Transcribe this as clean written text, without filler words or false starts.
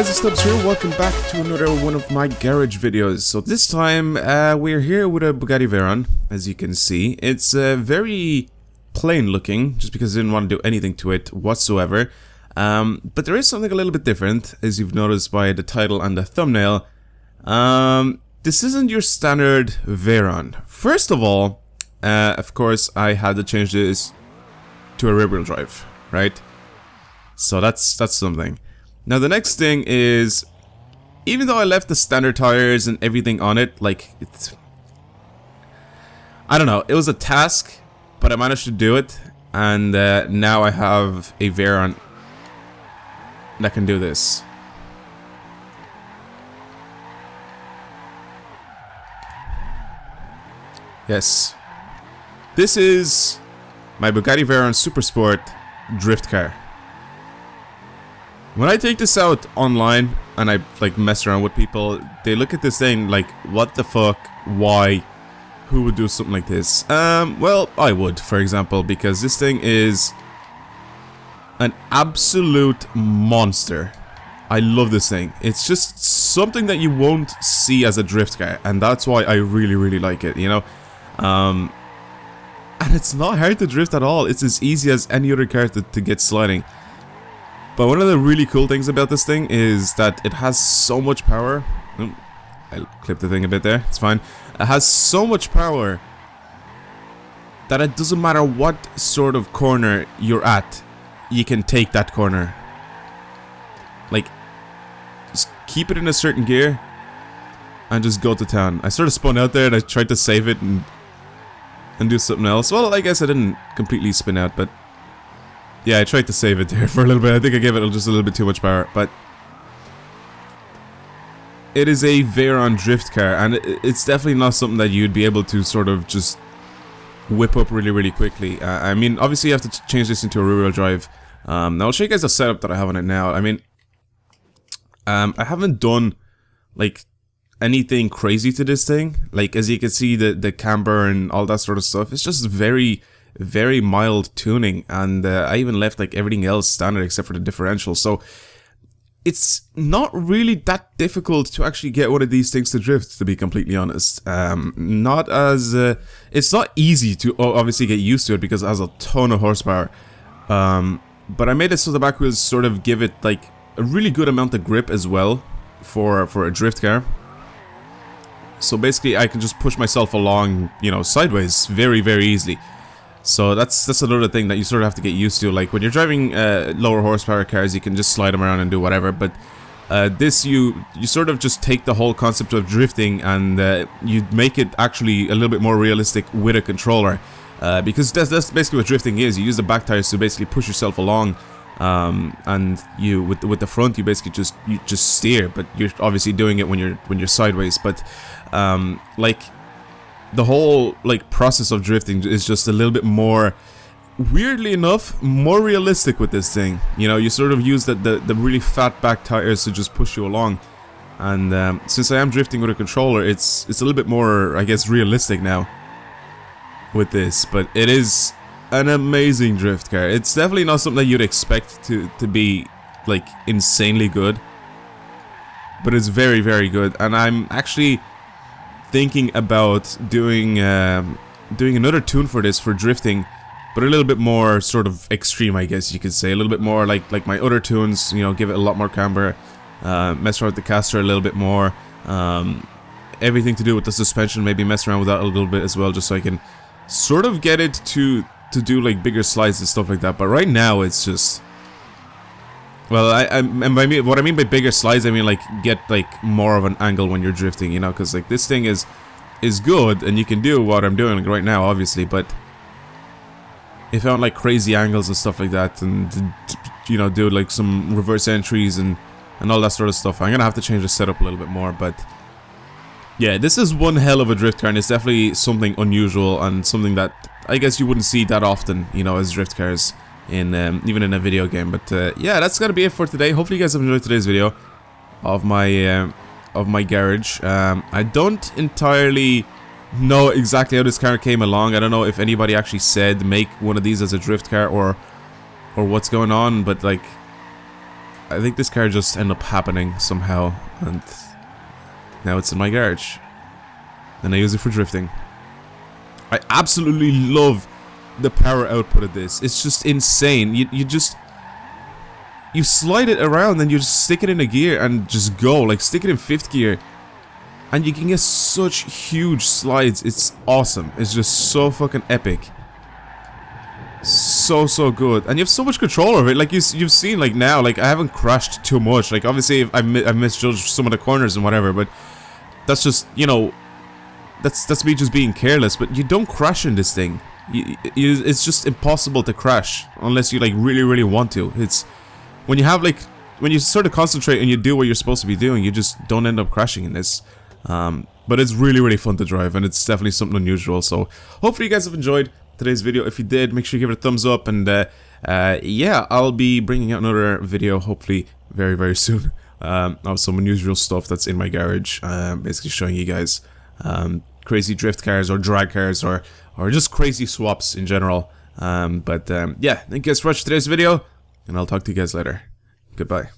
guys, it's Stubbs here. Welcome back to another one of my garage videos. So this time we're here with a Bugatti Veyron, as you can see. It's very plain looking, just because I didn't want to do anything to it whatsoever. But there is something a little bit different, as you've noticed by the title and the thumbnail. This isn't your standard Veyron. First of all, of course, I had to change this to a rear-wheel drive, right? So that's something. Now the next thing is, even though I left the standard tires and everything on it, like, I don't know, it was a task, but I managed to do it, and now I have a Veyron that can do this. Yes, this is my Bugatti Veyron Super Sport drift car. When I take this out online and I like mess around with people, they look at this thing like, what the fuck, why, who would do something like this? Well, I would, for example, because this thing is an absolute monster. I love this thing. It's just something that you won't see as a drift car, and that's why I really like it, you know? And it's not hard to drift at all. It's as easy as any other car to get sliding. But one of the really cool things about this thing is that it has so much power. I'll clip the thing a bit there, it's fine. It has so much power that it doesn't matter what sort of corner you're at, you can take that corner. Like, just keep it in a certain gear and just go to town. I sort of spun out there and I tried to save it and do something else. Well, I guess I didn't completely spin out, but yeah, I tried to save it there for a little bit. I think I gave it just a little bit too much power, but it is a Veyron drift car, and it's definitely not something that you'd be able to sort of just whip up really quickly. I mean, obviously you have to change this into a rear-wheel drive. Now I'll show you guys the setup that I have on it now. I mean, I haven't done like anything crazy to this thing. Like, as you can see, the camber and all that sort of stuff, it's just very mild tuning, and I even left like everything else standard except for the differential, so it's not really that difficult to actually get one of these things to drift, to be completely honest. Not as it's not easy to obviously get used to it because it has a ton of horsepower, but I made it so the back wheels sort of give it like a really good amount of grip as well for a drift car. So basically I can just push myself along, you know, sideways very easily. So that's another thing that you sort of have to get used to. Like when you're driving lower horsepower cars, you can just slide them around and do whatever. But this, you sort of just take the whole concept of drifting and you make it actually a little bit more realistic with a controller. Because that's basically what drifting is. You use the back tires to basically push yourself along, and you with the front you basically just steer. But you're obviously doing it when you're sideways. But like, the whole like process of drifting is just a little bit more, weirdly enough, more realistic with this thing. You know, you sort of use the really fat back tires to just push you along, and since I am drifting with a controller, it's a little bit more, I guess, realistic now with this. But it is an amazing drift car. It's definitely not something that you'd expect to be like insanely good, but it's very good, and I'm actually thinking about doing another tune for this for drifting, but a little bit more sort of extreme, I guess you could say. A little bit more like my other tunes, you know, give it a lot more camber, mess around with the caster a little bit more, everything to do with the suspension, maybe mess around with that a little bit as well, just so I can sort of get it to do like bigger slides and stuff like that. But right now it's just, well, what I mean by bigger slides, I mean like get like more of an angle when you're drifting, you know, because like this thing is good and you can do what I'm doing like right now, obviously, but if I want like crazy angles and stuff like that, and you know, do like some reverse entries and all that sort of stuff, I'm gonna have to change the setup a little bit more. But yeah, this is one hell of a drift car, and it's definitely something unusual and something that I guess you wouldn't see that often, you know, as drift cars in even in a video game. But yeah, that's gonna be it for today. Hopefully you guys have enjoyed today's video of my garage. I don't entirely know exactly how this car came along. I don't know if anybody actually said make one of these as a drift car or what's going on, but like, I think this car just ended up happening somehow, and now it's in my garage. And I use it for drifting. I absolutely love the power output of this. It's just insane. You slide it around and you just stick it in a gear and just go. Like, stick it in 5th gear. And you can get such huge slides. It's awesome. It's just so fucking epic. So good. And you have so much control over it. Like, you've seen, like, now, like, I haven't crashed too much. Like, obviously, I've misjudged some of the corners and whatever, but that's just, you know, that's me just being careless. But you don't crash in this thing. It's just impossible to crash unless you, like, really want to. It's when you have, like, when you sort of concentrate and you do what you're supposed to be doing, you just don't end up crashing in this. But it's really fun to drive, and it's definitely something unusual. So hopefully you guys have enjoyed today's video. If you did, make sure you give it a thumbs up, and yeah, I'll be bringing out another video hopefully very soon of some unusual stuff that's in my garage, basically showing you guys crazy drift cars or drag cars or just crazy swaps in general. Yeah, thank you guys for watching today's video, and I'll talk to you guys later. Goodbye.